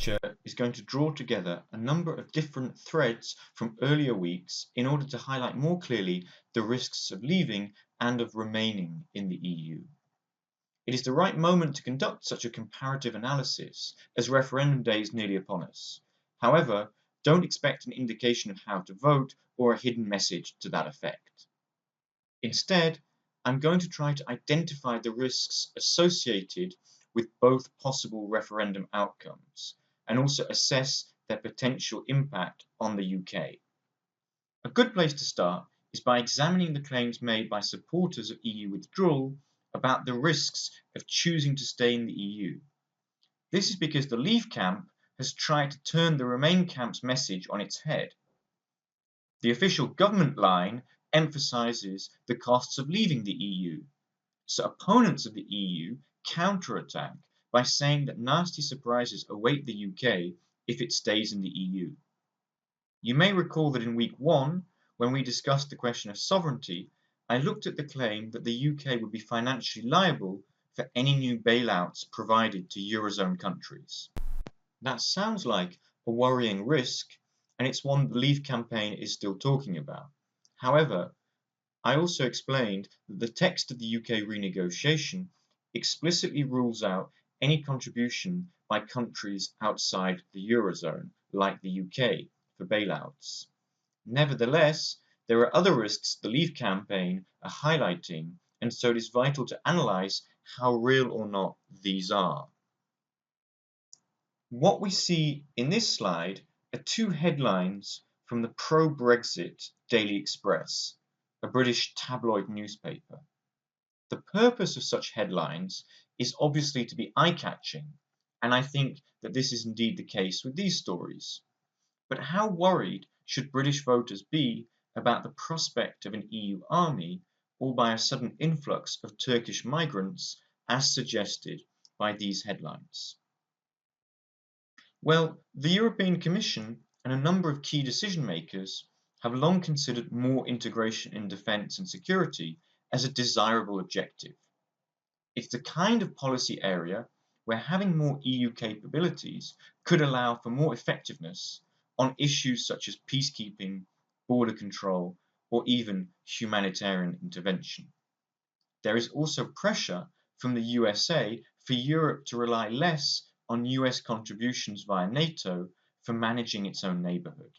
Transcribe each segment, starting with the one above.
lecture is going to draw together a number of different threads from earlier weeks in order to highlight more clearly the risks of leaving and of remaining in the EU. It is the right moment to conduct such a comparative analysis, as referendum day is nearly upon us. However, don't expect an indication of how to vote or a hidden message to that effect. Instead, I'm going to try to identify the risks associated with both possible referendum outcomes and also assess their potential impact on the UK. A good place to start is by examining the claims made by supporters of EU withdrawal about the risks of choosing to stay in the EU. This is because the Leave camp has tried to turn the Remain camp's message on its head. The official government line emphasises the costs of leaving the EU, so opponents of the EU counterattack by saying that nasty surprises await the UK if it stays in the EU. You may recall that in week 1, when we discussed the question of sovereignty, I looked at the claim that the UK would be financially liable for any new bailouts provided to Eurozone countries. That sounds like a worrying risk, and it's one the Leave campaign is still talking about. However, I also explained that the text of the UK renegotiation explicitly rules out any contribution by countries outside the Eurozone, like the UK, for bailouts. Nevertheless, there are other risks the Leave campaign are highlighting, and so it is vital to analyse how real or not these are. What we see in this slide are two headlines from the pro-Brexit Daily Express, a British tabloid newspaper. The purpose of such headlines is obviously to be eye-catching, and I think that this is indeed the case with these stories. But how worried should British voters be about the prospect of an EU army or by a sudden influx of Turkish migrants as suggested by these headlines? Well, the European Commission and a number of key decision makers have long considered more integration in defence and security as a desirable objective. It's the kind of policy area where having more EU capabilities could allow for more effectiveness on issues such as peacekeeping, border control, or even humanitarian intervention. There is also pressure from the USA for Europe to rely less on US contributions via NATO for managing its own neighbourhood.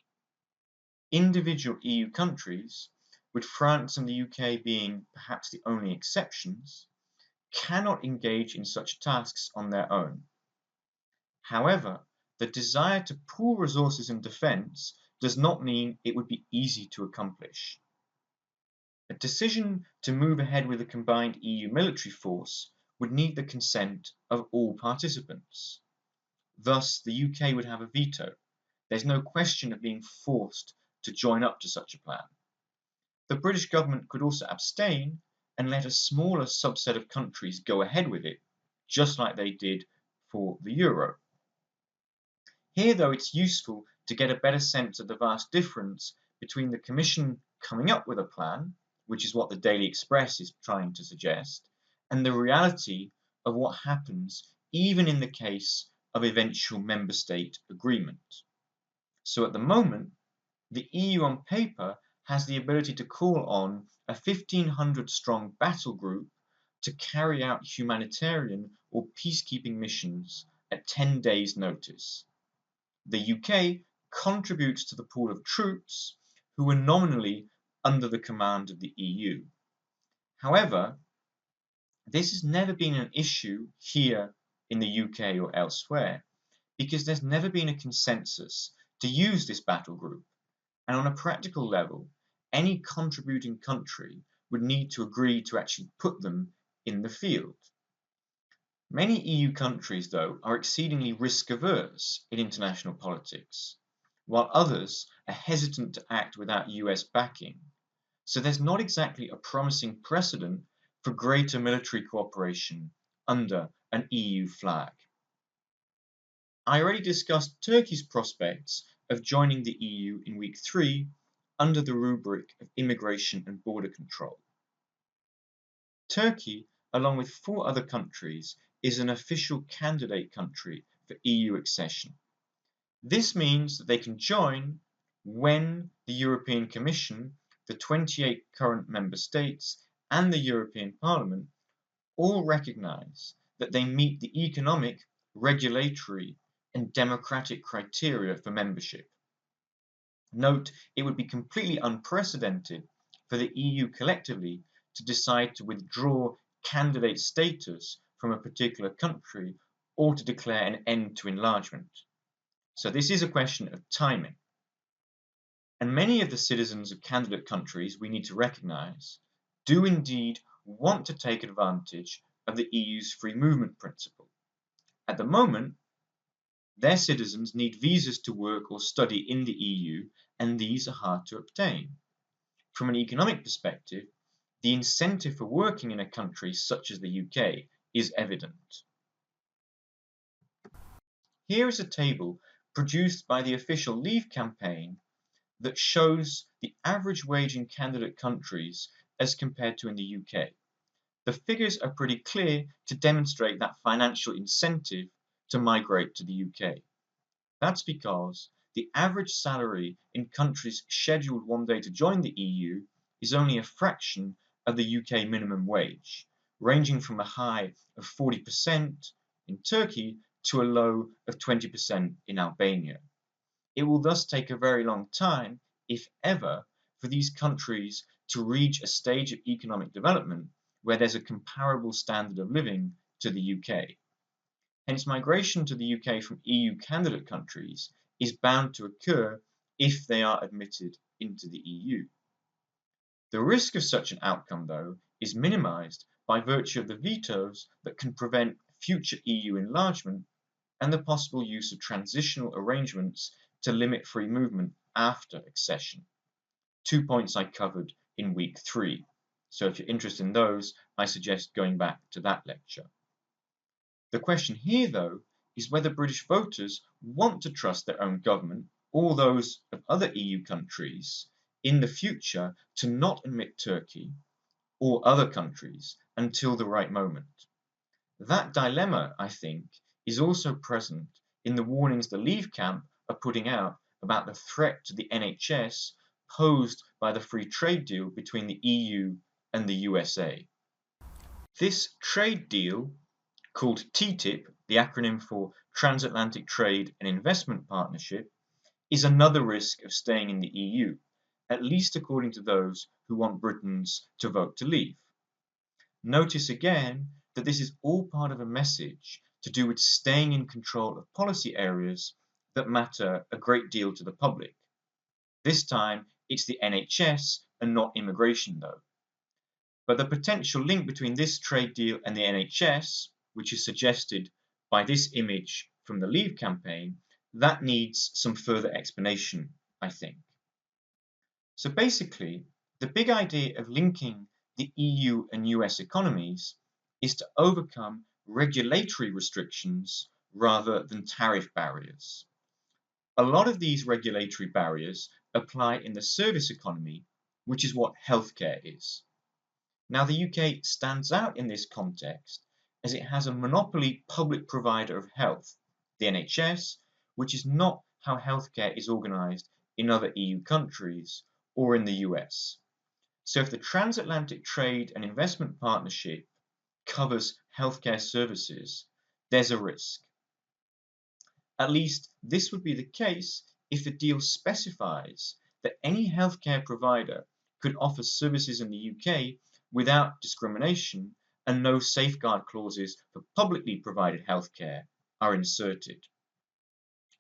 Individual EU countries, with France and the UK being perhaps the only exceptions, cannot engage in such tasks on their own. However, the desire to pool resources in defence does not mean it would be easy to accomplish. A decision to move ahead with a combined EU military force would need the consent of all participants. Thus, the UK would have a veto. There's no question of being forced to join up to such a plan. The British government could also abstain and let a smaller subset of countries go ahead with it, just like they did for the euro. Here, though, it's useful to get a better sense of the vast difference between the Commission coming up with a plan, which is what the Daily Express is trying to suggest, and the reality of what happens even in the case of eventual member state agreement. So at the moment, the EU on paper has the ability to call on a 1,500 strong battle group to carry out humanitarian or peacekeeping missions at 10 days' notice. The UK contributes to the pool of troops who are nominally under the command of the EU. However, this has never been an issue here in the UK or elsewhere because there's never been a consensus to use this battle group, and on a practical level, any contributing country would need to agree to actually put them in the field. Many EU countries, though, are exceedingly risk-averse in international politics, while others are hesitant to act without US backing, so there's not exactly a promising precedent for greater military cooperation under an EU flag. I already discussed Turkey's prospects of joining the EU in week 3 under the rubric of immigration and border control. Turkey, along with 4 other countries, is an official candidate country for EU accession. This means that they can join when the European Commission, the 28 current member states, and the European Parliament all recognise that they meet the economic, regulatory, and democratic criteria for membership. Note, it would be completely unprecedented for the EU collectively to decide to withdraw candidate status from a particular country or to declare an end to enlargement. So this is a question of timing. And many of the citizens of candidate countries, we need to recognise, do indeed want to take advantage of the EU's free movement principle. At the moment, their citizens need visas to work or study in the EU, and these are hard to obtain. From an economic perspective, the incentive for working in a country such as the UK is evident. Here is a table produced by the official Leave campaign that shows the average wage in candidate countries as compared to in the UK. The figures are pretty clear to demonstrate that financial incentive to migrate to the UK. That's because the average salary in countries scheduled one day to join the EU is only a fraction of the UK minimum wage, ranging from a high of 40% in Turkey to a low of 20% in Albania. It will thus take a very long time, if ever, for these countries to reach a stage of economic development where there's a comparable standard of living to the UK. Hence, migration to the UK from EU candidate countries is bound to occur if they are admitted into the EU. The risk of such an outcome, though, is minimised by virtue of the vetoes that can prevent future EU enlargement and the possible use of transitional arrangements to limit free movement after accession. 2 points I covered in week 3. So if you're interested in those, I suggest going back to that lecture. The question here, though, is whether British voters want to trust their own government or those of other EU countries in the future to not admit Turkey or other countries until the right moment. That dilemma, I think, is also present in the warnings the Leave camp are putting out about the threat to the NHS posed by the free trade deal between the EU and the USA. This trade deal, called TTIP, the acronym for Transatlantic Trade and Investment Partnership, is another risk of staying in the EU, at least according to those who want Britons to vote to leave. Notice again that this is all part of a message to do with staying in control of policy areas that matter a great deal to the public. This time, it's the NHS and not immigration, though. But the potential link between this trade deal and the NHS, which is suggested by this image from the Leave campaign, that needs some further explanation, I think. So basically, the big idea of linking the EU and US economies is to overcome regulatory restrictions rather than tariff barriers. A lot of these regulatory barriers apply in the service economy, which is what healthcare is. Now, the UK stands out in this context as it has a monopoly public provider of health, the NHS, which is not how healthcare is organised in other EU countries or in the US. So if the Transatlantic Trade and Investment Partnership covers healthcare services, there's a risk. At least this would be the case if the deal specifies that any healthcare provider could offer services in the UK without discrimination and no safeguard clauses for publicly provided healthcare are inserted.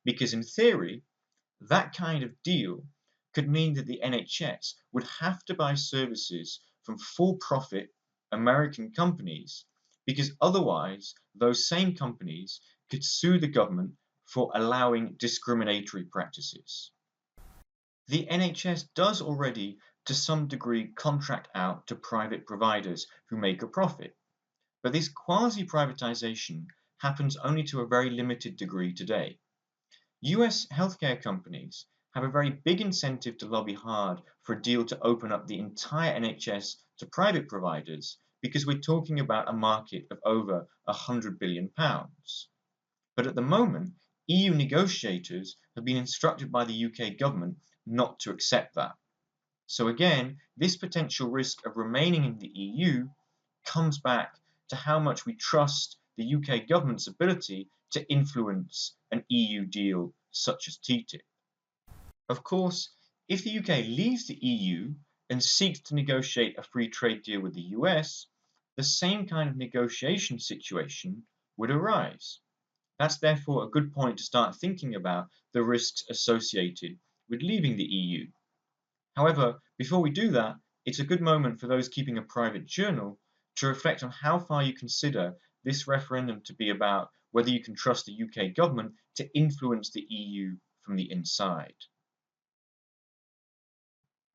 Because in theory, that kind of deal could mean that the NHS would have to buy services from for-profit American companies because otherwise those same companies could sue the government for allowing discriminatory practices. The NHS does already to some degree contract out to private providers who make a profit, but this quasi-privatization happens only to a very limited degree today. US healthcare companies have a very big incentive to lobby hard for a deal to open up the entire NHS to private providers because we're talking about a market of over £100 billion. But at the moment, EU negotiators have been instructed by the UK government not to accept that. So again, this potential risk of remaining in the EU comes back to how much we trust the UK government's ability to influence an EU deal such as TTIP. Of course, if the UK leaves the EU and seeks to negotiate a free trade deal with the US, the same kind of negotiation situation would arise. That's therefore a good point to start thinking about the risks associated with leaving the EU. However, before we do that, it's a good moment for those keeping a private journal to reflect on how far you consider this referendum to be about whether you can trust the UK government to influence the EU from the inside.